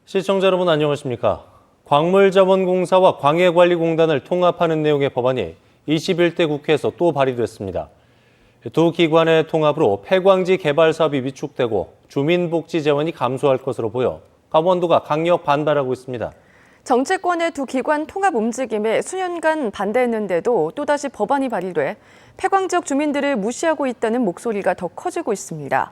시청자 여러분 안녕하십니까? 광물자원공사와 광해관리공단을 통합하는 내용의 법안이 21대 국회에서 또 발의됐습니다. 두 기관의 통합으로 폐광지 개발 사업이 위축되고 주민복지 재원이 감소할 것으로 보여 강원도가 강력 반발하고 있습니다. 정치권의 두 기관 통합 움직임에 수년간 반대했는데도 또다시 법안이 발의돼 폐광 지역 주민들을 무시하고 있다는 목소리가 더 커지고 있습니다.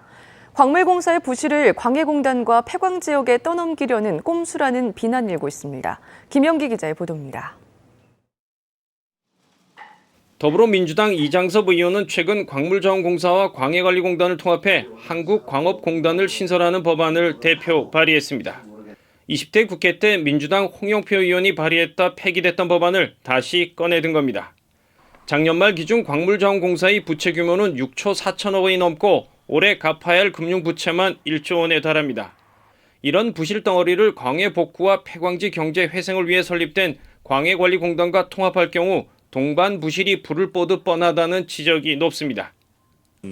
광물공사의 부실을 광해공단과 폐광 지역에 떠넘기려는 꼼수라는 비난이 일고 있습니다. 김영기 기자의 보도입니다. 더불어민주당 이장섭 의원은 최근 광물자원공사와 광해관리공단을 통합해 한국광업공단을 신설하는 법안을 대표 발의했습니다. 20대 국회 때 민주당 홍영표 의원이 발의했다 폐기됐던 법안을 다시 꺼내든 겁니다. 작년 말 기준 광물자원공사의 부채 규모는 6조 4천억 원이 넘고 올해 갚아야 할 금융부채만 1조 원에 달합니다. 이런 부실 덩어리를 광해 복구와 폐광지 경제 회생을 위해 설립된 광해관리공단과 통합할 경우 동반 부실이 불을 뽀듯 뻔하다는 지적이 높습니다.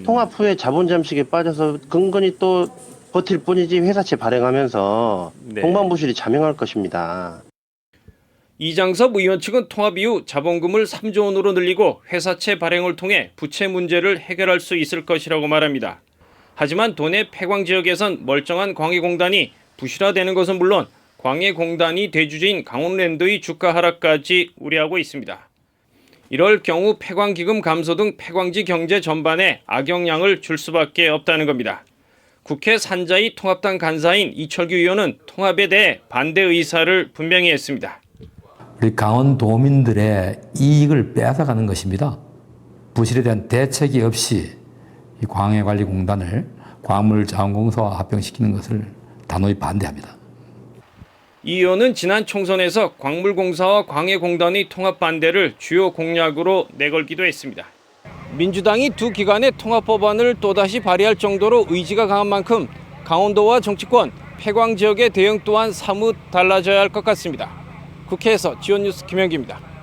통합 후에 자본 잠식에 빠져서 근근히 또 버틸 뿐이지 회사채 발행하면서 동반 부실이 자명할 것입니다. 이장섭 의원 측은 통합 이후 자본금을 3조 원으로 늘리고 회사채 발행을 통해 부채 문제를 해결할 수 있을 것이라고 말합니다. 하지만 도내 폐광 지역에선 멀쩡한 광해공단이 부실화되는 것은 물론 광해공단이 대주주인 강원랜드의 주가 하락까지 우려하고 있습니다. 이럴 경우 폐광기금 감소 등 폐광지 경제 전반에 악영향을 줄 수밖에 없다는 겁니다. 국회 산자위 통합당 간사인 이철규 의원은 통합에 대해 반대 의사를 분명히 했습니다. 우리 강원도민들의 이익을 빼앗아가는 것입니다. 부실에 대한 대책이 없이 이 광해관리공단을 광물자원공사와 합병시키는 것을 단호히 반대합니다. 이 의원은 지난 총선에서 광물공사와 광해공단의 통합 반대를 주요 공약으로 내걸기도 했습니다. 민주당이 두 기관의 통합 법안을 또다시 발의할 정도로 의지가 강한 만큼 강원도와 정치권, 폐광 지역의 대응 또한 사뭇 달라져야 할 것 같습니다. 국회에서 지원뉴스 김영기입니다.